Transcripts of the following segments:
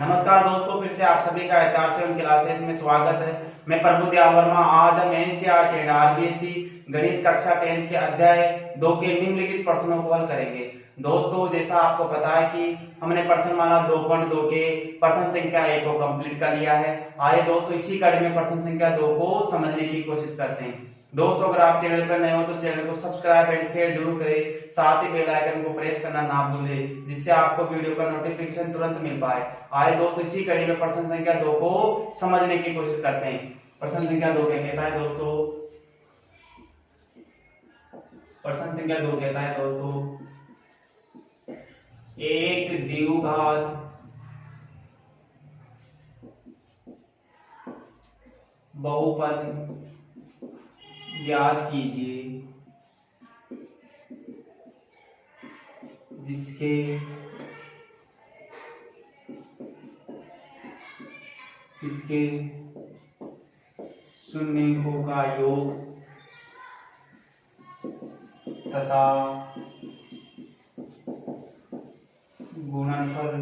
नमस्कार दोस्तों, फिर से आप सभी का HR7 क्लासेस में स्वागत है। मैं प्रभु दयाल वर्मा। आज हम एनसीईआरटी आरबीएसई गणित कक्षा 10 के अध्याय 2 के निम्नलिखित प्रश्नों को हल करेंगे। दोस्तों, जैसा आपको पता है कि हमने प्रश्नमाला 2.2 के प्रश्न संख्या 1 को कंप्लीट कर लिया है। आइए दोस्तों, इसी कड़ी में प्रश्न संख्या 2 को समझने की कोशिश करते हैं। दोस्तों, अगर आप चैनल पर नए हो तो चैनल को सब्सक्राइब एंड शेयर जरूर करें, साथ ही बेल आइकन को प्रेस करना ना भूलें, जिससे आपको वीडियो का नोटिफिकेशन तुरंत मिल पाए। आइए दोस्तों, इसी कड़ी में प्रश्न संख्या 2 को समझने की कोशिश करते हैं। प्रश्न संख्या 2 क्या कहता है दोस्तों? प्रश्न संख्या 2 कहता है दोस्तों, एक द्विघात बहुपद ज्ञात कीजिए जिसके इसके शून्यकों का योग तथा गुणनफल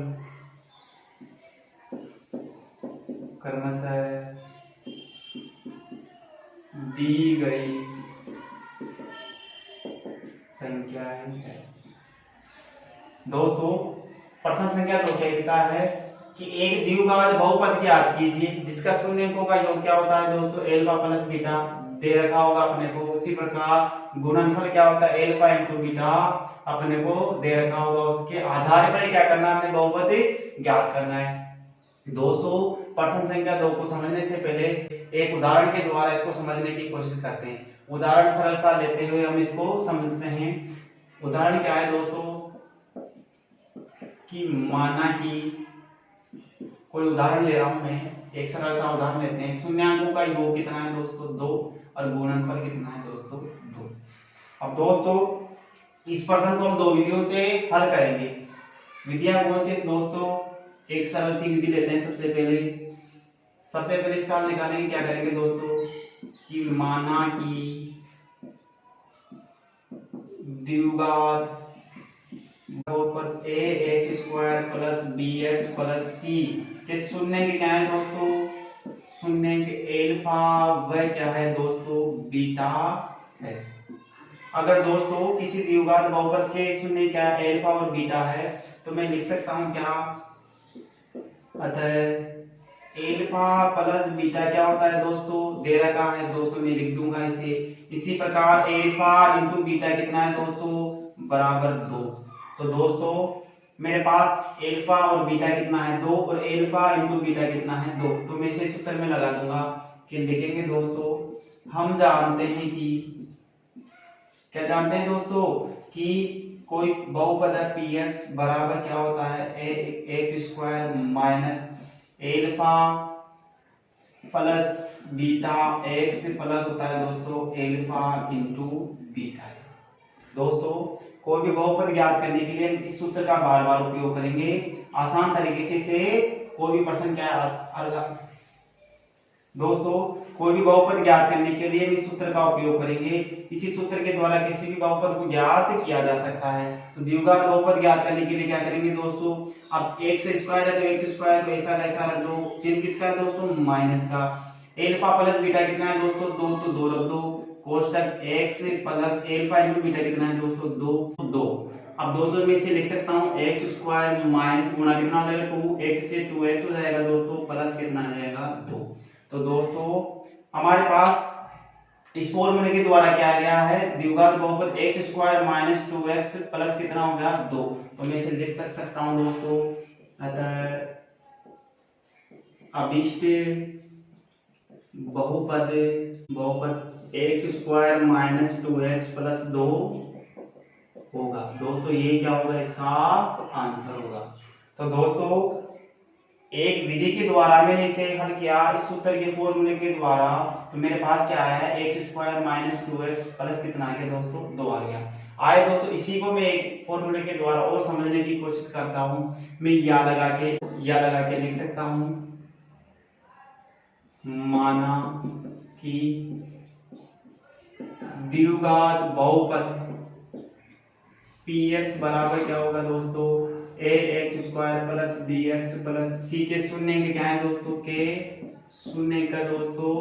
क्रमशः दी गई संख्याएं है। दोस्तों, प्रश्न संख्या 2 क्या कहता है कि एक द्विघात बहुपद ज्ञात कीजिए जिसका शून्यकों का योग क्या होता है दोस्तों? एल्फा प्लस बीटा दे रखा होगा अपने को। उसी प्रकार गुणनफल क्या होता है? एल्फा इंटू बीटा अपने को दे रखा होगा। उसके आधार पर क्या करना है? हमें बहुपद ज्ञात करना है। दोस्तों, प्रश्न संख्या 2 को समझने से पहले एक उदाहरण के द्वारा इसको समझने की कोशिश करते हैं। उदाहरण सरल सा लेते हुए हम इसको समझते हैं। उदाहरण क्या है दोस्तों कि माना कि कोई उदाहरण ले रहा हूं मैं, एक सरल सा उदाहरण लेते हैं। शून्यांकों का योग कितना है दोस्तों? 2 और गुणनफल कितना है दोस्तों? 2। अब दोस्तों, इस प्रश्न को हम 2 विधियों से हल करेंगे। विधियां कौन सी दोस्तों? एक सरल सी विधि लेते हैं। सबसे पहले इसका हल निकालेंगे। क्या करेंगे दोस्तों कि माना कि द्विघात बहुपद ax² plus bx plus c के शून्य के क्या है दोस्तों? शून्य के एल्फा व क्या है दोस्तों? बीटा है। अगर दोस्तों किसी द्विघात बहुपद के शून्य क्या एल्फा और बीटा है तो मैं लिख सकता हूं क्या? अतः एल्फा प्लस बीटा क्या होता है दोस्तों? दे रखा है 2, तो मैं लिख दूंगा इसे। इसी प्रकार एल्फा इंटू बीटा कितना है दोस्तों? बराबर 2। तो दोस्तों मेरे पास एल्फा और बीटा कितना है? 2, और एल्फा इंटू बीटा कितना है? 2। तो मैं इसे सूत्र में लगा दूंगा कि लिखेंगे दोस्तों, हम जानते हैं कि क्या जानते हैं दोस्तों कि कोई बहुपद है px बराबर क्या होता है? x² minus alpha plus beta x plus होता है दोस्तों एल्फा इंटू बीटा। दोस्तों, कोई भी बहुपद ज्ञात करने के लिए इस सूत्र का बार बार उपयोग करेंगे। आसान तरीके से कोई भी प्रश्न क्या है दोस्तों, कोई भी बहुपद ज्ञात करने के लिए इस सूत्र का उपयोग करेंगे। इसी सूत्र के द्वारा किसी भी बहुपद को ज्ञात किया जा सकता है। तो द्विघात बहुपद ज्ञात करने के लिए क्या करेंगे दोस्तों? अब x² है तो x² को ऐसा कैसा रख दो। चिन्ह किसका है दोस्तों? माइनस का। एल्फा प्लस बीटा कितना है दोस्तों? 2, तो 2 रख दो। कोष्टक x plus alpha into beta कितना है दोस्तों? 2। अब दोस्तों मैं इसे लिख सकता हूँ x² माइनस गुणा कितना हो जाएगा? 2x से 2x हो जाएगा दोस्तों, प्लस कितना आ जाएगा? 2। तो दोस्तों हमारे पास इस फॉर्मूले के द्वारा क्या आ गया है? द्विघात बहुपद x² माइनस 2x प्लस कितना हो गया? 2। तो मैं इसे लिख सकता हूं दोस्तों, अतः अभिष्ट बहुपद x² माइनस 2x प्लस 2 होगा। दोस्तों ये क्या होगा? इसका आंसर होगा। तो दोस्तों एक विधि के द्वारा मैंने इसे हल किया इस सूत्र के फॉर्मूले के द्वारा, तो मेरे पास क्या आया है? x² माइनस 2x प्लस कितना आ गया दोस्तों? 2 आ गया। आए दोस्तों, इसी को मैं एक फॉर्मूले के द्वारा और समझने की कोशिश करता हूं। मैं या लगा के लिख सकता हूं, माना कि द्विघात बहुपद px बराबर क्या होगा दोस्तों? A x square plus B x plus C के शून्य के क्या है दोस्तों, के शून्य का दोस्तों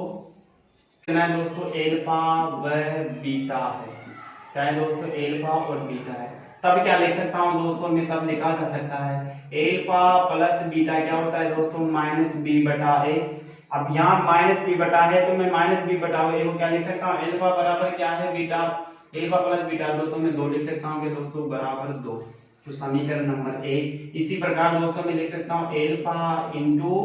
कितना है दोस्तों, एल्फा व बीटा है। क्या है दोस्तों, एल्फा और बीटा है। तब क्या लिख सकता हूँ दोस्तों मैं, तब लिखा जा सकता है एल्फा प्लस बीटा क्या होता है दोस्तों, माइनस बी बटा ए। अब यहाँ माइनस बी बटा है तो मैं माइनस बी बटा ए को क्या लिख सकता हूँ, एल्फा बराबर क्या है बीटा, एल्फा प्लस बीटा 2, तो मैं 2 लिख सकता हूँ कि दोस्तों बराबर 2। तो समीकरण नंबर 1। इसी प्रकार दोस्तों मैं लिख सकता हूँ एल्फा इंटू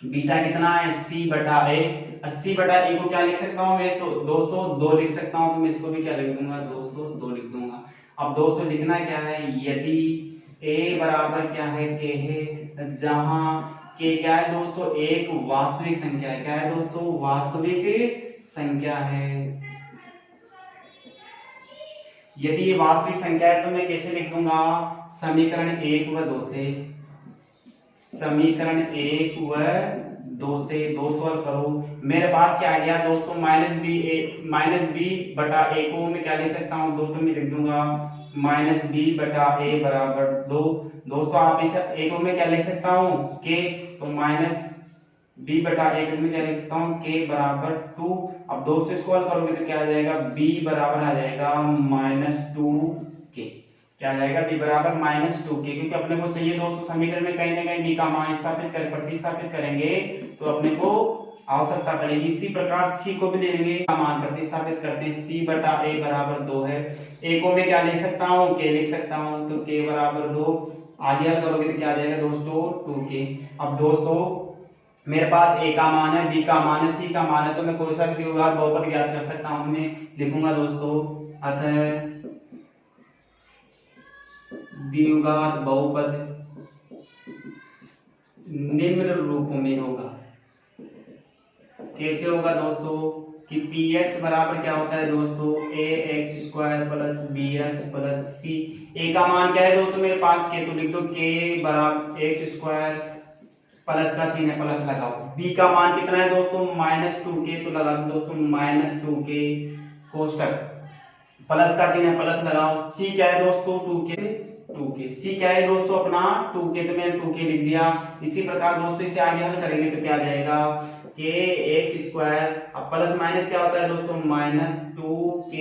बीटा कितना है, सी बटा ए। और सी बटा ए को क्या लिख सकता हूँ मैं, तो दोस्तों 2 लिख सकता हूँ, तो मैं इसको भी क्या लिख दूंगा दोस्तों, 2 लिख दूंगा। अब दोस्तों लिखना क्या है, यदि ए बराबर क्या है, के है, जहां के क्या है दोस्तों, एक वास्तविक संख्या है। क्या है दोस्तों, वास्तविक संख्या है। यदि ये वास्तविक संख्या है तो मैं कैसे लिख दूंगा, समीकरण 1 व 2 से, समीकरण 1 व 2 से दोस्तों हल करो। मेरे पास क्या आ गया दोस्तों, माइनस बी बटा ए को मैं क्या लिख सकता हूँ दोस्तों, मैं लिख दूंगा माइनस बी बटा ए बराबर 2। दोस्तों आप इस ए को मैं क्या लिख सकता हूँ, के, तो माइनस बी बटा ए को मैं क्या लिख सकता हूँ, के बराबर 2। अब दोस्तों इसको हल करोगे तो क्या आ जाएगा, b बराबर आ जाएगा -2k। क्या आ जाएगा, b बराबर -2k, क्योंकि अपने को चाहिए दोस्तों समीकरण में कहीं ना कहीं b का मान स्थापित कर प्रतिस्थापित करेंगे तो अपने को आवश्यकता पड़ेगी। इसी प्रकार c को भी ले लेंगे, मान प्रतिस्थापित करते हैं, c बटा a बराबर 2 है। a को मैं क्या लिख सकता हूँ, k लिख सकता हूँ, तो k बराबर 2। आगे हल करोगे तो क्या आ जाएगा दोस्तों, 2k। अब दोस्तों मेरे पास a का मान है, b का मान है, c का मान है, तो मैं कोई सा भी द्विघात बहुपद ज्ञात कर सकता हूं। मैं लिखूंगा दोस्तों, अतः द्विघात बहुपद निम्न रूप में होगा। कैसे होगा दोस्तों, कि px बराबर क्या होता है दोस्तों, ax square plus bx plus c। a का मान क्या है दोस्तों मेरे पास, k, तो लिख दो k बराबर x स्क्वायर, प्लस का चिन्ह है, प्लस लगाओ। b का मान कितना है दोस्तों, -2k, तो लगा दो दोस्तों -2k कोष्टक, प्लस का चिन्ह है, प्लस लगाओ। c क्या है दोस्तों, 2k, c क्या है दोस्तों अपना 2k, तो मैंने 2k लिख दिया। इसी प्रकार दोस्तों इसे आगे हल करेंगे तो क्या आ जाएगा, k x स्क्वायर, अब प्लस माइनस क्या होता है दोस्तों, -2k।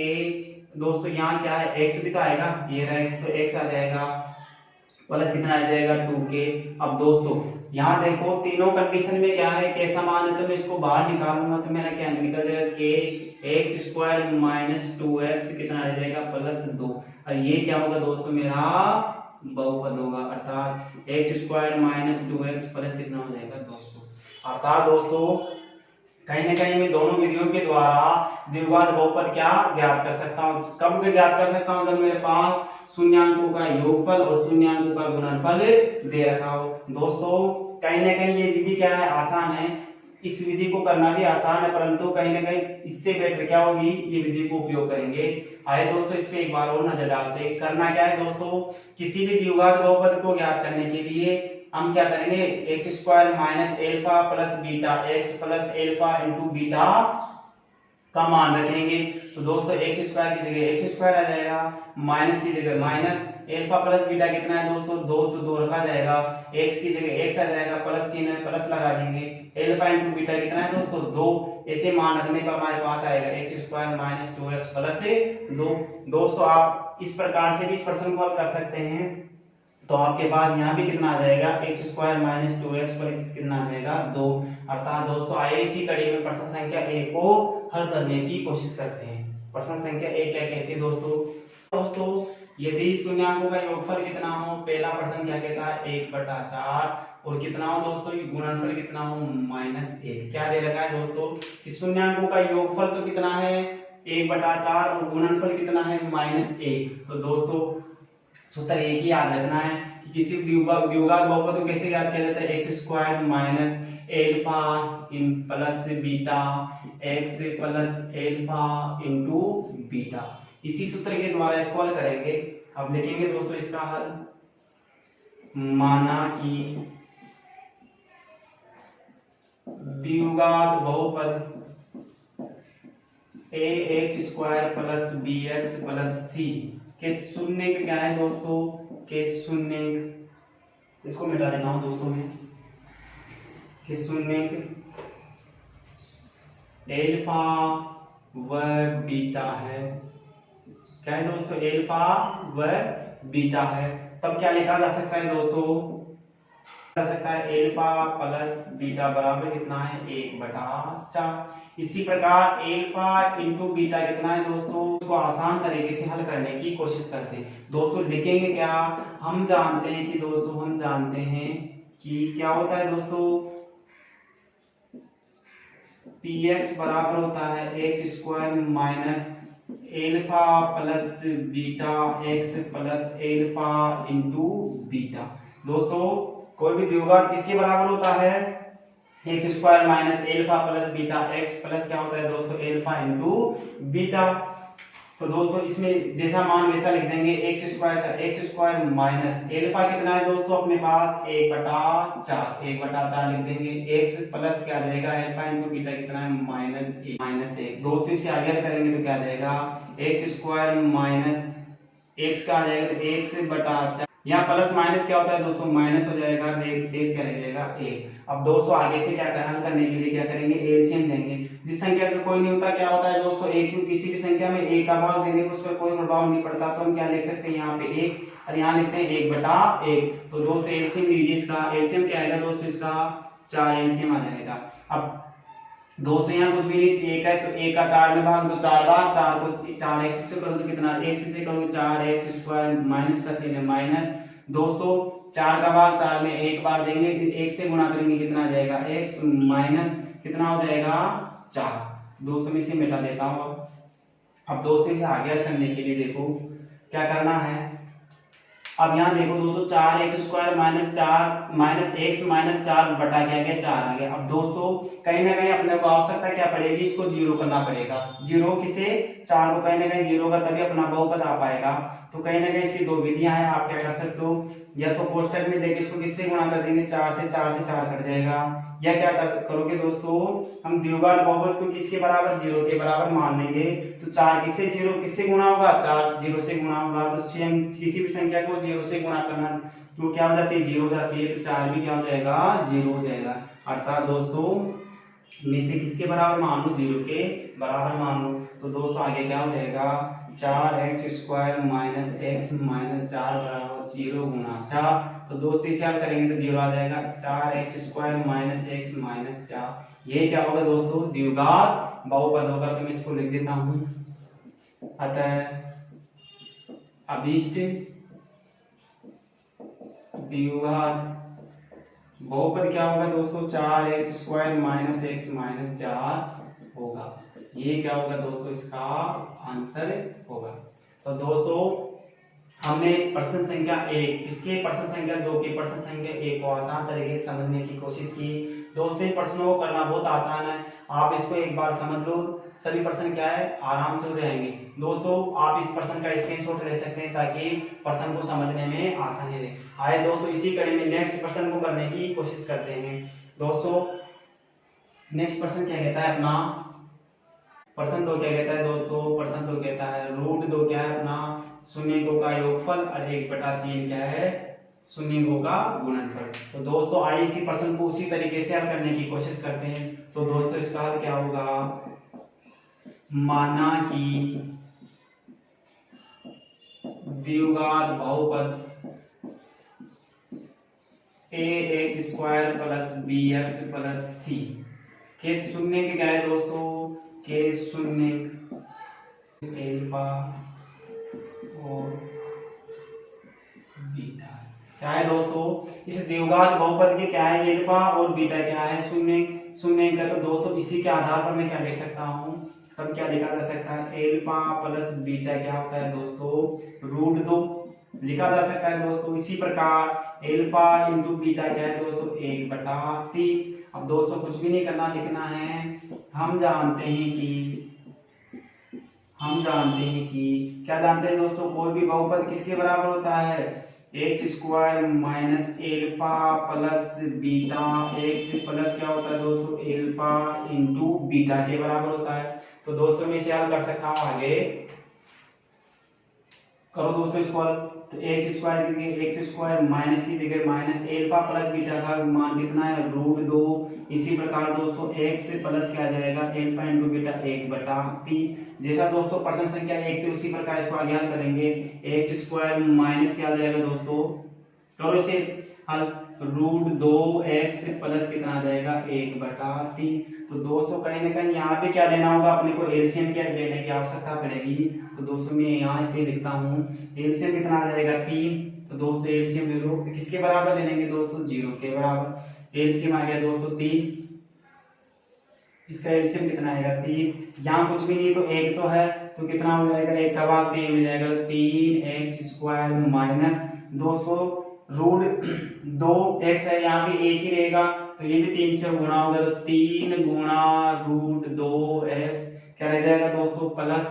दोस्तों यहाँ क्या है, x भी तो आएगा, ये रहा x, तो x आ जाएगा, प्लस कितना आ जाएगा 2k। अब दोस्तों यहाँ देखो तीनों कंडीशन में क्या है, कैसा मान है, तो मैं इसको बाहर निकालूंगा तो मेरा क्या निकल जाएगा, k x स्क्वायर -2x कितना आ जाएगा, +2। और ये क्या होगा दोस्तों, मेरा बहुपद होगा, अर्थात x स्क्वायर -2x प्लस कितना हो जाएगा दोस्तों। अर्थात दोस्तों कहीं ना कहीं मैं दोनों विधियों के द्वारा द्विघात बहुपद क्या ज्ञात कर सकता हूँ। कब मैं ज्ञात कर सकता हूँ, जब मेरे पास शून्याङ्कों का योगफल और शून्याङ्कों का गुणनफल दे रखा हो। दोस्तों कहीं ना कहीं ये विधि क्या है, आसान है, इस विधि को करना भी आसान है, परंतु कहीं ना कहीं इससे बेटर क्या होगी, ये विधि को उपयोग करेंगे। आइए दोस्तों इस पे एक बार और नजर डालते हैं। करना क्या है दोस्तों, किसी भी द्विघात बहुपद को ज्ञात करने के लिए हम क्या करेंगे, x square minus alpha plus beta x plus alpha into beta का मान रखेंगे। तो दोस्तों एक्स स्क्वायर की जगह एक्स स्क्वायर आ जाएगा, माइनस की जगह माइनस, एल्फा प्लस बीटा कितना है दोस्तों 2, तो 2 रखा जाएगा, एक्स की जगह एक्स आ जाएगा, प्लस चिन्ह है प्लस लगा देंगे, एल्फा इंटू बीटा कितना है दोस्तों 2। ऐसे मान रखने पर हमारे पास आएगा x square minus 2x plus 2। दोस्तों आप इस प्रकार से भी इस प्रश्न को हल कर सकते हैं। तो आपके पास यहाँ भी कितना आ जाएगा, x square minus 2x plus कितना आ जाएगा 2। अर्थात दोस्तों आइए इसी कड़ी में प्रश्न संख्या 1 को हल करने की कोशिश करते हैं। प्रश्न संख्या 1 क्या कहती है दोस्तों, यदि शून्याङ्कों का योगफल कितना हो, पहला प्रश्न क्या कहता है 1/4, और कितना हो दोस्तों गुणनफल कितना हो -1। क्या दे रखा है दोस्तों कि शून्याङ्कों का योगफल तो कितना है 1/4 और गुणनफल कितना है -1। तो दोस्तों सूत्र एक ही याद रखना है कि किसी द्विघात बहुपद को कैसे ज्ञात किया जाता है, एक्स स्क्वायर माइनस एल्फा इन plus beta x plus alpha into beta. इसी सूत्र के द्वारा इसको हल करेंगे। अब लिखेंगे दोस्तों इसका हल, माना कि द्विघात बहुपद A x square plus B x plus C के शून्य के क्या है दोस्तों के शून्य, इसको मिटा देता हूँ दोस्तों में, के शून्य एल्फा व बीटा है। क्या है दोस्तों? एल्फा व बीटा है। तब क्या लिखा जा सकता है दोस्तों? जा सकता है एल्फा प्लस बीटा बराबर कितना है? 1/4। इसी प्रकार एल्फा इंटू बीटा कितना है दोस्तों? इसको आसान तरीके से हल करने की कोशिश करते हैं दोस्तों। लिखेंगे क्या? हम जानते हैं कि दोस्तों, हम जानते हैं कि क्या होता है दोस्तों, px बराबर होता है x square minus alpha plus beta x plus alpha into beta. दोस्तों कोई भी द्विघात किसके बराबर होता है? X square minus alpha plus beta x plus क्या होता है दोस्तों? Alpha into beta. तो दोस्तों इसमें जैसा मान वैसा लिख देंगे, एक्स स्क्वायर का एक्स स्क्वायर माइनस एल्फा कितना है दोस्तों अपने पास? 1/4 लिख देंगे। एक्स प्लस क्या रहेगा? एल्फा इंटू बीटा कितना है? -1। दोस्तों इसे आगे करेंगे तो क्या जाएगा? एक्स स्क्वायर माइनस एक्स का आ जाएगा तो x/4। यहाँ प्लस माइनस क्या होता है दोस्तों? माइनस हो जाएगा, शेष क्या रह जाएगा? 1। अब दोस्तों आगे से क्या हल करने के लिए क्या करेंगे? एलसीएम लेंगे। जिस संख्या का कोई नहीं होता क्या होता है दोस्तों? एक, क्योंकि किसी भी संख्या में एक का भाग देने पर उस पर कोई प्रभाव नहीं पड़ता, तो हम क्या लिख सकते हैं यहाँ पे 1 और यहाँ लिखते हैं 1/1। तो दोस्तों एलसीएम लीजिए, इसका एलसीएम क्या आएगा दोस्तों? इसका 4 एलसीएम आ जाएगा। अब दोस्तों यहाँ कुछ भी नहीं, एक है तो एक का 4 में भाग दो, 4 बार 4 को 4x से करोगे तो कितना? x से करोगे 4x स्क्वायर, माइनस का चिन्ह माइनस। दोस्तों 4 का भाग 4 में एक बार देंगे, 1 से गुणा करेंगे कितना आ जाएगा? x माइनस कितना हो जाएगा? 4। दोस्तों मैं इसे मिटा देता हूँ। अब दोस्तों इसे आगे हल करने के लिए देखो क्या करना है। अब यहाँ देखो दोस्तों 4x square minus x minus 4 बटा क्या गया? 4 आ गया। अब दोस्तों कहीं ना कहीं अपने को आवश्यकता क्या पड़ेगी? इसको जीरो करना पड़ेगा। जीरो किसे? 4 को कहीं ना कहीं जीरो का, तभी अपना बहुपद आ पाएगा। तो कहीं ना कहीं इसकी दो विधियां हैं, आप क्या कर सकते हो, या तो कोष्टक में देख इसको किससे गुणा कर देंगे? 4 से 4 कट जाएगा। या क्या करोगे दोस्तों, हम द्विघात बहुपद को किसके बराबर? 0 के बराबर मान लेंगे। तो 4 किससे गुणा होगा? 4 0 से गुणा होगा। तो सेम किसी भी संख्या को 0 से गुणा करना तो क्या हो जाती है? 0 हो जाती है। तो 4 भी क्या हो जाएगा? 0 हो जाएगा। अर्थात दोस्तों में से किसके बराबर मान लो? 0 के बराबर मान लो। तो दोस्तों आगे क्या हो जाएगा? 4x square minus x minus 4 बराबर 0 गुणा 4। तो दोस्तों इसे हल करेंगे तो 0 आ जाएगा। 4x square minus x minus 4, ये क्या होगा दोस्तों? द्विघात बहुपद होगा। तो मैं इसको लिख देता हूं। अतः अभीष्ट द्विघात बहुपद क्या होगा दोस्तों? 4x square minus x minus 4 होगा। ये क्या होगा दोस्तों? इसका आंसर होगा। तो दोस्तों हमने प्रश्न संख्या 1 इसके, प्रश्न संख्या 2 के, प्रश्न संख्या 1 को आसान तरीके से समझने की कोशिश की। दोस्तों इन प्रश्नों को करना बहुत आसान है, आप इसको एक बार समझ लो, सभी प्रश्न क्या है आराम से हो जाएंगे। दोस्तों आप इस प्रश्न का स्क्रीनशॉट ले सकते हैं ताकि प्रश्न को समझने में आसानी रहे। आए दोस्तों इसी कड़ी में नेक्स्ट प्रश्न को करने की कोशिश करते हैं। दोस्तों नेक्स्ट प्रश्न क्या कहता है अपना? प्रश्न 2 क्या कहता है दोस्तों? प्रश्न 2 कहता है √2 क्या है अपना? शून्य को का योगफल और 1/3 क्या है? शून्य को का गुणनफल। तो दोस्तों आइए इसी प्रश्न को उसी तरीके से हल करने की कोशिश करते हैं। तो दोस्तों इसका हल क्या होगा? माना कि द्विघात बहुपद ax square plus bx plus c के शून्य के क्या है दोस्तों? के शून्य एल्फा और बीटा क्या है दोस्तों? इस द्विघात बहुपद के क्या है? एल्फा और बीटा क्या है? शून्य का। तो दोस्तों इसी के आधार पर मैं क्या लिख सकता हूँ? तब क्या लिखा जा सकता है? एल्फा प्लस बीटा क्या होता है दोस्तों? √2 लिखा जा सकता है दोस्तों। इसी प्रकार एल्फा इंटू बीटा क्या है दोस्तों? 1/3। अब दोस्तों कुछ भी नहीं करना, लिखना है हम जानते हैं कि क्या जानते हैं दोस्तों? कोई भी बहुपद किसके बराबर होता है? X square minus alpha plus beta, x plus क्या होता है दोस्तों? एल्फा इंटू बीटा के बराबर होता है। तो दोस्तों मैं इसे हल कर सकता हूँ आगे। करो दोस्तों इसको हल। तो एक्स स्क्वायर की एक्स स्क्वायर माइनस की जगह माइनस एल्फा प्लस बीटा का मान कितना है √2। इसी प्रकार दोस्तों एक्स प्लस क्या आ जाएगा एल्फा इंटू बीटा 1/3। जैसा दोस्तों प्रश्न संख्या 1 थी उसी प्रकार इसको आगे हल करेंगे। एक्स स्क्वायर माइनस क्या आ जाएगा दोस्तों, करो इसे हल। √2x प्लस कितना आ जाएगा 1/3। तो दोस्तों कहीं ना कहीं यहाँ पे क्या लेना होगा, अपने को एलसीएम क्या लेने की आवश्यकता पड़ेगी। तो दोस्तों मैं यहाँ इसे लिखता हूँ, एलसीएम कितना आ जाएगा 3। तो दोस्तों एलसीएम ले लो, किसके बराबर ले लेंगे दोस्तों 0 के बराबर। एलसीएम आ गया दोस्तों 3, इसका एलसीएम कितना आएगा 3। यहाँ कुछ भी नहीं तो एक तो है, तो कितना हो जाएगा 1 का भाग 3 मिल जाएगा 3x² माइनस दोस्तों √2x है, यहाँ भी एक ही रहेगा तो ये भी 3 से गुणा होगा तो 3 गुणा √2x क्या रह जाएगा दोस्तों प्लस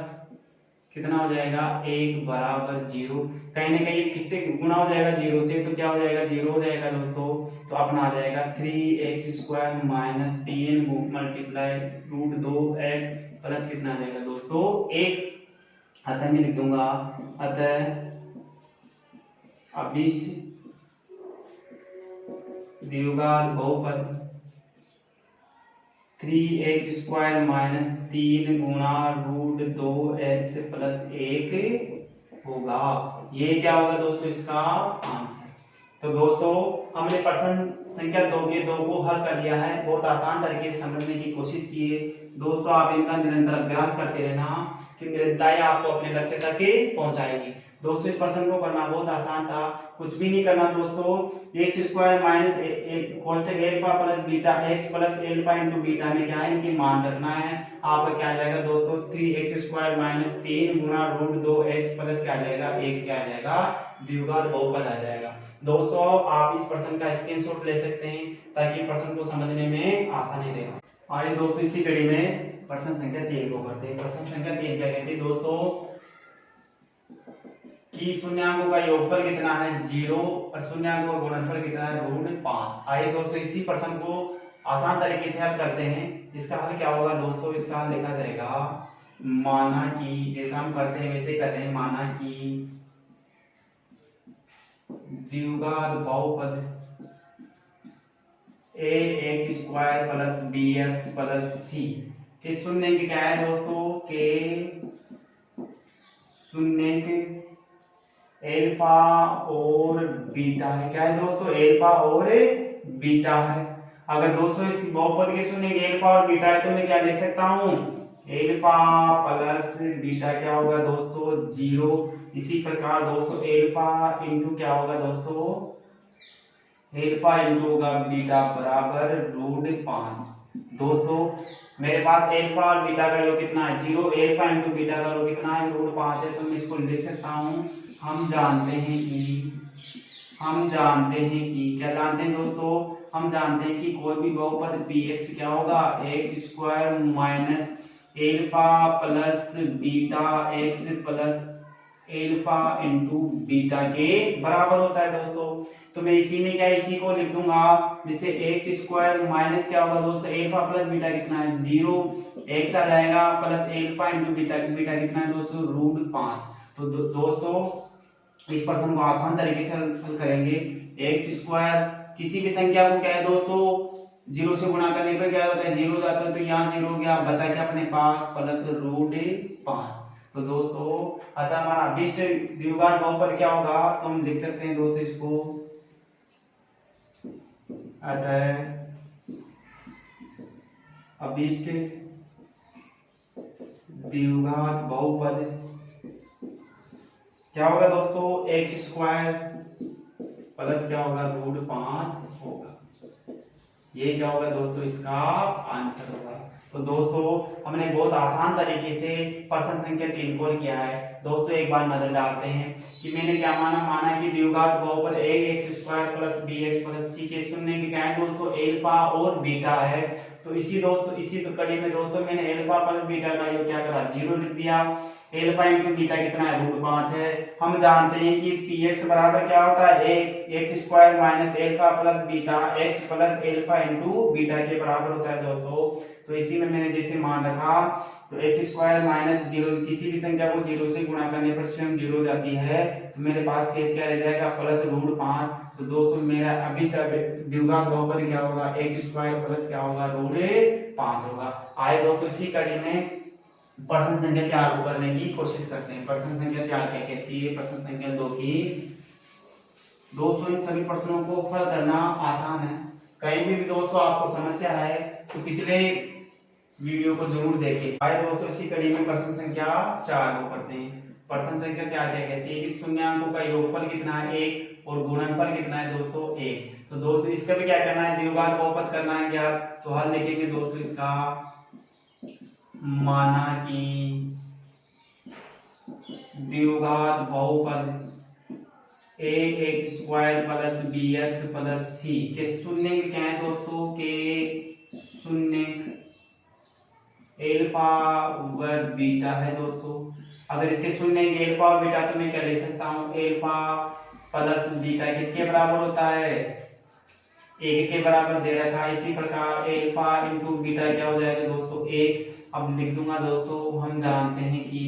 कितना हो जाएगा 1 बराबर 0। कहीं ना कहीं किससे गुणा हो जाएगा 0 से, तो क्या हो जाएगा 0 हो जाएगा दोस्तों। तो अपना आ जाएगा 3x² minus 3 multiply √2x plus कितना आ जाएगा दोस्तों 1। अतः मैं लिख दूंगा, अतः अभिष्ट द्विघात बहुपद 3x² माइनस 3 गुणा √2x प्लस 1 होगा। ये क्या होगा दोस्तों इसका आंसर। तो दोस्तों हमने प्रश्न संख्या 2 के 2 को हल कर लिया है, बहुत आसान तरीके से समझने की कोशिश की है। दोस्तों आप इनका निरंतर अभ्यास करते रहना कि निरंतरता आपको अपने लक्ष्य तक पहुंचाएगी। दोस्तों इस प्रश्न को करना बहुत आसान था, कुछ भी नहीं करना दोस्तों। x² माइनस कोष्टक alpha plus beta x plus alpha into beta में क्या है इनकी मान रखना है। आपका क्या आ जाएगा दोस्तों 3x² माइनस 3 गुणा √2x प्लस क्या आ जाएगा 1 क्या आ जाएगा द्विघात बहुपद आ जाएगा। दोस्तों आप इस प्रश्न का स्क्रीनशॉट ले सकते हैं ताकि प्रश्न को समझने में आसानी रहे। आइए दोस्तों इसी कड़ी में प्रश्न संख्या 3 को करते हैं। प्रश्न संख्या 3 क्या कहती है दोस्तों कि शून्यांकों का योगफल कितना है 0 और शून्यांकों का गुणनफल कितना है √5। आइए दोस्तों इसी प्रश्न को आसान तरीके से हल करते हैं। इसका हल क्या होगा दोस्तों, इसका हल लिखा जाएगा माना कि जैसा हम करते हैं वैसे कर रहे हैं। माना कि द्विघात बहुपद ax² plus bx plus c के शून्य के क्या है दोस्तों के शून्य के एल्फा और बीटा है। क्या है दोस्तों एल्फा और बीटा है। अगर दोस्तों इस बहुपद के शून्य के एल्फा और बीटा है तो मैं क्या ले सकता हूँ एल्फा प्लस बीटा क्या होगा दोस्तों 0। इसी प्रकार दोस्तों एल्फा इंटू क्या होगा दोस्तों एल्फा इंटू होगा बीटा बराबर √5। दोस्तों मेरे पास एल्फा और बीटा का योग कितना है 0, एल्फा इंटू बीटा का योग कितना है √5 है। तो मैं इसको लिख सकता हूँ हम जानते हैं कि क्या जानते हैं दोस्तों, हम जानते हैं कि कोई भी बहुपद px क्या होगा x² minus alpha plus beta x plus alpha into beta के बराबर होता है दोस्तों। तो मैं इसी में क्या इसी को लिख दूंगा जिससे x² माइनस क्या होगा दोस्तों एल्फा प्लस बीटा कितना है 0 x आ जाएगा प्लस एल्फा इंटू बीटा कितना है दोस्तों √5। तो दोस्तों इस प्रश्न को आसान तरीके से हल करेंगे। x² किसी भी संख्या को क्या है दोस्तों 0 से गुणा करने पर क्या होता है 0 जाता है, तो यहाँ 0 हो गया, बचा क्या अपने पास प्लस √5। तो दोस्तों अतः हमारा अभिष्ट द्विघात बहुपद क्या होगा, तो हम लिख सकते हैं दोस्तों इसको अतः अभिष्ट द्विघात बहुपद क्या होगा दोस्तों x² प्लस क्या होगा √5 होगा। ये क्या होगा दोस्तों इसका आंसर होगा। तो दोस्तों हमने बहुत आसान तरीके से प्रश्न संख्या 3 को किया है। दोस्तों एक बार नजर डालते हैं कि मैंने क्या माना कि द्विघात बहुपद ax² plus bx plus c के शून्य के क्या है दोस्तों एल्फा और बीटा है। तो इसी कड़ी में दोस्तों मैंने एल्फा प्लस बीटा का योग क्या करा 0 लिख दिया। एल्फा इंटू बीटा कितना है, √5 है। हम जानते हैं कि पी एक्स बराबर क्या होता है, x square minus alpha plus beta, x plus alpha into beta के बराबर होता है दोस्तों। तो इसी में मैंने जैसे मान रखा, तो एक्स स्क्वायर माइनस 0, किसी भी संख्या को 0 से गुणा करने पर स्वयं 0 हो जाती है, तो मेरे पास शेष क्या रह जाएगा, प्लस √5। तो दोस्तों मेरा अभिष्ट द्विघात बहुपद क्या होगा, एक्स स्क्वायर प्लस क्या होगा, √5 होगा। आए दोस्तों इसी कड़ी में प्रश्न संख्या 4 को करने की कोशिश करते हैं। प्रश्न संख्या 4 क्या कहती है, प्रश्न संख्या 2 की दोस्तों इन सभी प्रश्नों को हल करना आसान है। कहीं भी दोस्तों आपको समस्या है तो पिछले वीडियो को जरूर देखें। आइए दोस्तों इसी कड़ी में प्रश्न संख्या 4 को करते हैं। प्रश्न संख्या 4 क्या कहती है कि शून्याङ्कों का योगफल कितना है, 1, और गुणनफल कितना है दोस्तों, 1। तो दोस्तों इसका भी क्या करना है, द्विघात बहुपद करना है क्या, तो हल लिखेंगे दोस्तों इसका, माना कि द्विघात बहुपद ax square plus bx plus c के शून्य क्या है दोस्तों, के शून्य एल्फा व बीटा है दोस्तों। अगर इसके शून्य एल्फा और बीटा तो मैं क्या ले सकता हूँ, एल्फा प्लस बीटा किसके बराबर होता है, 1 के बराबर दे रखा है। इसी प्रकार एल्फा इंटू बीटा क्या हो जाएगा दोस्तों, 1। अब लिख दूंगा दोस्तों, हम जानते हैं कि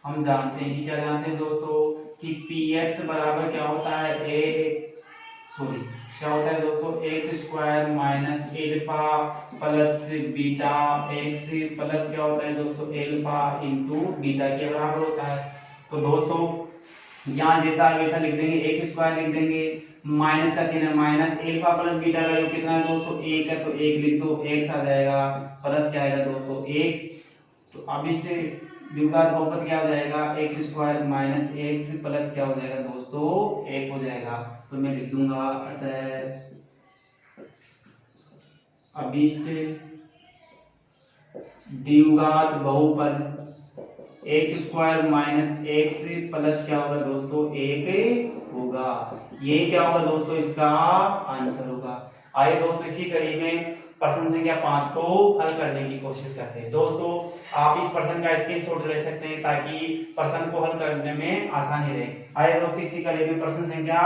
क्या जानते हैं दोस्तों कि px बराबर क्या होता है, क्या होता है दोस्तों, x square minus alpha plus beta, x plus क्या होता है दोस्तों, एल्फा इंटू बीटा के बराबर होता है। तो दोस्तों यहाँ जैसा वैसा लिख देंगे, एक्स स्क्वायर लिख देंगे, माइनस का चिन्ह माइनस, एल्फा प्लस बीटा का जो कितना है दोस्तों, 1 है, तो 1 लिख दो, एक्स आ जाएगा, प्लस क्या आएगा दोस्तों, 1। तो अब इस द्विघात बहुपद क्या हो जाएगा, x square minus x plus क्या हो जाएगा दोस्तों, 1 हो जाएगा। तो मैं लिख दूंगा अतः अभिष्ट द्विघात बहुपद x square minus x plus क्या होगा दोस्तों, 1 होगा। ये क्या होगा दोस्तों, इसका आंसर होगा। आइए दोस्तों इसी कड़ी में प्रश्न संख्या 5 को हल करने की कोशिश करते हैं। दोस्तों आप इस प्रश्न का स्क्रीनशॉट ले सकते हैं ताकि प्रश्न को हल करने में आसानी रहे। आइए दोस्तों इसी कड़ी में प्रश्न संख्या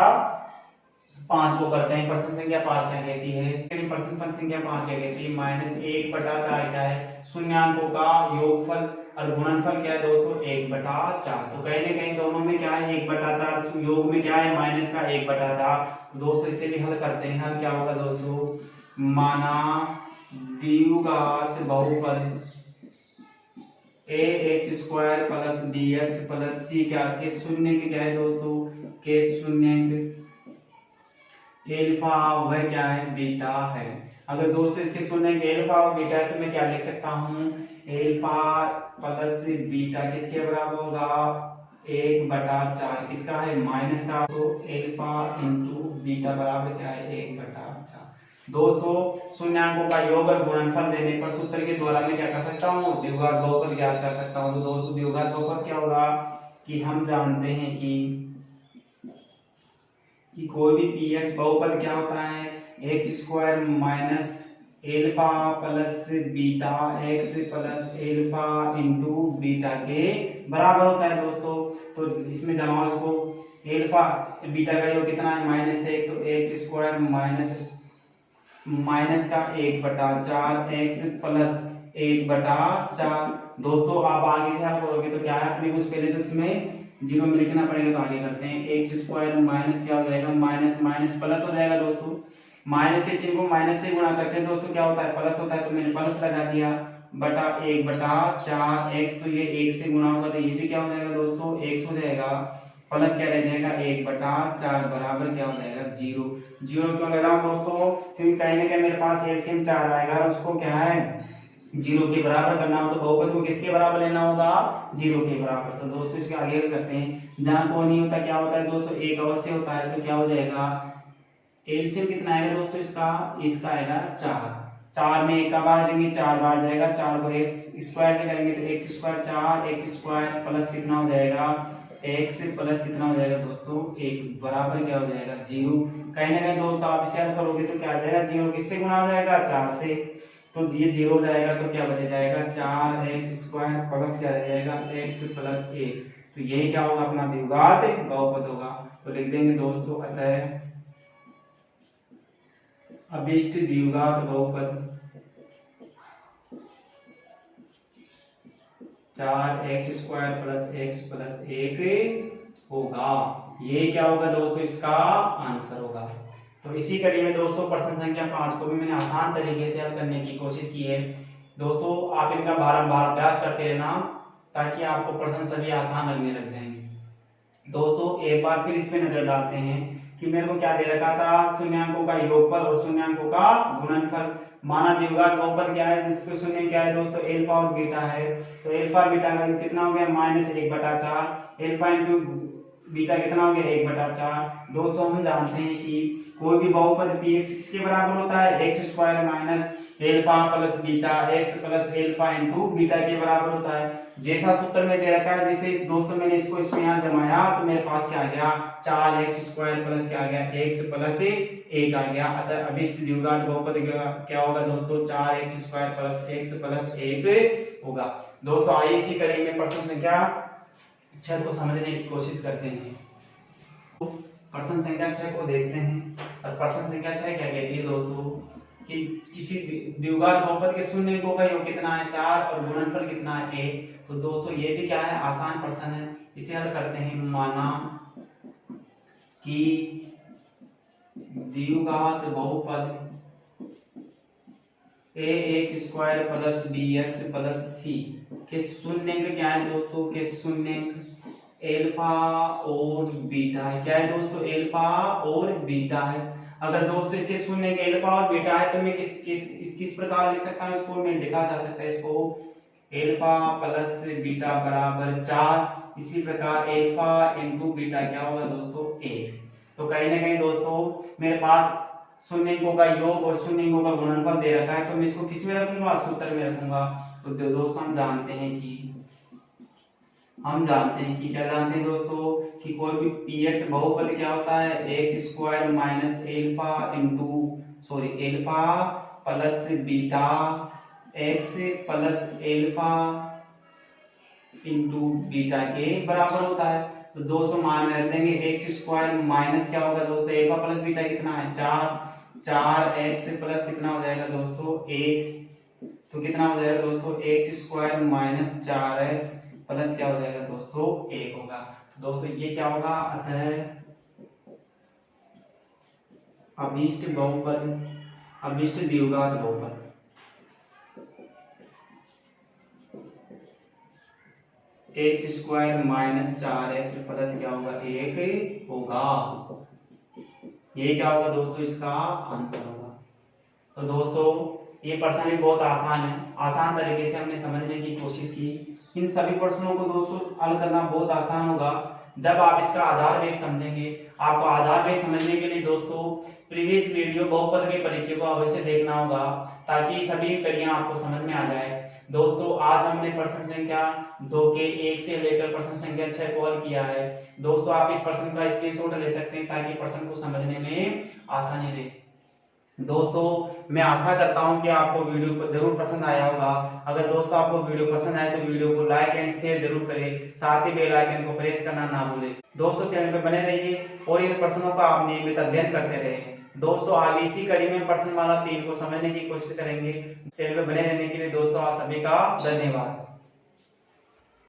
5 को करते हैं। प्रश्न संख्या 5 क्या कहती है, प्रश्न संख्या 5 क्या कहती है, -1/4 क्या है, शून्याङ्कों का योगफल और गुणनफल क्या है दोस्तों, 1/4। तो कहीं ना कहीं दोनों में क्या है, 1/4, योग में क्या है, माइनस का 1/4। दोस्तों इसे भी हल करते हैं। हल क्या होगा दोस्तों, माना द्विघात बहुपद ax square plus bx plus c क्या के शून्य के क्या है दोस्तों, के शून्य एल्फा वह क्या है, बीटा है। अगर दोस्तों इसके शून्य एल्फा और बीटा है तो मैं क्या लिख सकता हूँ, एल्फा प्लस बीटा किसके बराबर होगा, 1/4 किसका है, माइनस का, तो एल्फा इंटू बीटा बराबर क्या है, 1/4। दोस्तों शून्याङ्कों का योग और गुणनफल देने पर सूत्र के द्वारा मैं क्या कर सकता हूँ, द्विघात बहुपद ज्ञात कर सकता हूँ। तो दोस्तों द्विघात बहुपद क्या होगा कि हम जानते हैं कि कोई भी px बहुपद क्या होता है, x square minus alpha plus beta x plus alpha into beta के बराबर होता है दोस्तों। तो इसमें जमाओ इसको, एल्फा बीटा का योग कितना है, -1, तो एक्स स्क्वायर माइनस का 1/4 एक्स प्लस 1/4। दोस्तों आप आगे से हल करोगे तो क्या है, अपने कुछ पहले तो इसमें 0 में लिखना पड़ेगा, तो आगे करते हैं। एक्स स्क्वायर माइनस क्या हो जाएगा, माइनस माइनस प्लस हो जाएगा दोस्तों। माइनस के चिन्ह को माइनस से गुणा करते हैं दोस्तों, क्या होता है, प्लस होता है, तो मैंने प्लस लगा दिया, बटा 1/4 एक्स, तो ये 1 से गुणा होगा तो ये भी क्या हो जाएगा दोस्तों, x हो जाएगा, प्लस क्या रह जाएगा, 1/4 बराबर क्या हो जाएगा, 0। 0 क्यों ले रहा हूँ दोस्तों, क्योंकि कहीं ना कहीं मेरे पास एलसीएम 4 आएगा और उसको क्या है 0 के बराबर करना हो, तो बहुपद को किसके बराबर लेना होगा, 0 के बराबर। तो दोस्तों इसके आगे करते हैं, जहां को नहीं होता क्या होता है दोस्तों, 1 अवश्य होता है, तो क्या हो जाएगा, एलसीएम कितना आएगा दोस्तों, इसका आएगा 4। 4 में 1 का बार देंगे, 4 बार जाएगा, 4 को स्क्वायर से करेंगे तो x square 4 x square plus कितना हो जाएगा, x प्लस कितना हो जाएगा दोस्तों, 1 बराबर क्या हो जाएगा, 0। कहीं ना कहीं दोस्तों आप इसे हल करोगे तो क्या आ जाएगा, 0 किससे गुणा हो जाएगा, 4 से। तो ये 0 हो जाएगा, तो क्या बच जाएगा 4x² प्लस क्या रह जाएगा x प्लस 1। तो यही क्या होगा अपना द्विघात बहुपद होगा। तो लिख देंगे दोस्तों, अतः अभिष्ट द्विघात बहुपद 4x² प्लस x प्लस 1 होगा। ये क्या होगा दोस्तों, इसका आंसर होगा। तो इसी कड़ी में दोस्तों प्रश्न संख्या 5 को भी मैंने आसान तरीके से हल करने की कोशिश की है। दोस्तों आप इनका बारंबार अभ्यास करते रहना ताकि आपको प्रश्न सभी आसान लगने लग जाएंगे। दोस्तों एक बार फिर इस पे नजर डालते हैं कि मेरे को क्या दे रखा था, शून्यांकों का योगफल और शून्यांकों का गुणनफल। माना द्विघात बहुपद क्या है, जिसके शून्य क्या है दोस्तों, अल्फा और बीटा है। तो अल्फा बीटा का कितना हो गया -1/4, अल्फा इंटू बीटा कितना हो गया 1/4। दोस्तों हम जानते हैं कि कोई भी बहुपद px किसके बराबर होता है, x² minus alpha plus beta x plus alpha into beta के बराबर होता है। जैसा सूत्र में दे रखा है, जैसे दोस्तों मैंने इसको इसमें यहाँ जमाया तो मेरे पास क्या आ गया 4x² प्लस क्या आ गया x प्लस 1 आ गया। अतः अभिष्ट द्विघात बहुपद क्या होगा दोस्तों, 4x² प्लस x प्लस 1 होगा। दोस्तों आइए इसी कड़ी में प्रश्न संख्या 6 को समझने की कोशिश करते हैं। प्रश्न संख्या 6 को देखते हैं। और प्रश्न संख्या 6 क्या कहती है दोस्तों कि किसी द्विघात बहुपद के शून्यकों का योग कितना है 4 और गुणनफल कितना है 1। तो दोस्तों ये भी क्या है, आसान प्रश्न है, इसे हल करते हैं। माना कि द्विघात बहुपद ax² plus bx plus c के शून्यक क्या है दोस्तों, के शून्यक अल्फा और बीटा है। क्या है दोस्तों, अल्फा और बीटा है। अगर दोस्तों इसके शून्य के अल्फा और बीटा है तो मैं किस प्रकार लिख सकता हूँ, इसको मैं लिखा जा सकता है इसको अल्फा प्लस बीटा बराबर 4। इसी प्रकार अल्फा इंटू बीटा क्या होगा दोस्तों 1। तो कहीं ना कहीं दोस्तों मेरे पास शून्यकों का योग और शून्यकों का गुणनफल दे रखा है, तो मैं इसको किस में रखूंगा, सूत्र में रखूंगा। तो दोस्तों हम जानते हैं कि क्या जानते हैं दोस्तों कि कोई भी px बहुपद क्या होता है, x² minus alpha plus beta x plus alpha into beta के बराबर होता है। तो दोस्तों मान में रख देंगे x² माइनस क्या होगा दोस्तों, अल्फा प्लस बीटा कितना है 4x प्लस कितना हो जाएगा दोस्तों 1। तो कितना हो जाएगा दोस्तों x² माइनस 4x प्लस क्या हो जाएगा दोस्तों 1 होगा। तो दोस्तों ये क्या होगा, अतः अभिष्ट द्विघात बहुपद x² माइनस 4x प्लस क्या होगा 1 होगा। ये क्या होगा दोस्तों, इसका आंसर होगा। तो दोस्तों ये प्रश्न भी बहुत आसान है, आसान तरीके से हमने समझने की कोशिश की। इन सभी प्रश्नों को दोस्तों हल करना बहुत आसान होगा जब आप इसका आधार बेस समझेंगे। आपको आधार बेस समझने के लिए दोस्तों प्रीवियस वीडियो बहुपद के परिचय को अवश्य देखना होगा ताकि सभी कड़ियां आपको समझ में आ जाए। दोस्तों आज हमने प्रश्न संख्या 2 के 1 से लेकर प्रश्न संख्या 6 को हल किया है। दोस्तों आप इस प्रश्न का स्क्रीनशॉट ले सकते हैं ताकि प्रश्न को समझने में आसानी रहे। दोस्तों मैं आशा करता हूं कि आपको वीडियो जरूर पसंद आया होगा। अगर दोस्तों आपको वीडियो पसंद आए तो वीडियो को लाइक एंड शेयर जरूर करें, साथ ही बेल आइकन को प्रेस करना ना भूलें। दोस्तों चैनल पर बने रहिए और इन प्रश्नों का आप नियमित अध्ययन करते रहें। दोस्तों आगे इसी कड़ी में प्रश्नमाला 3 को समझने की कोशिश करेंगे। चैनल पर बने रहने के लिए दोस्तों आप सभी का धन्यवाद।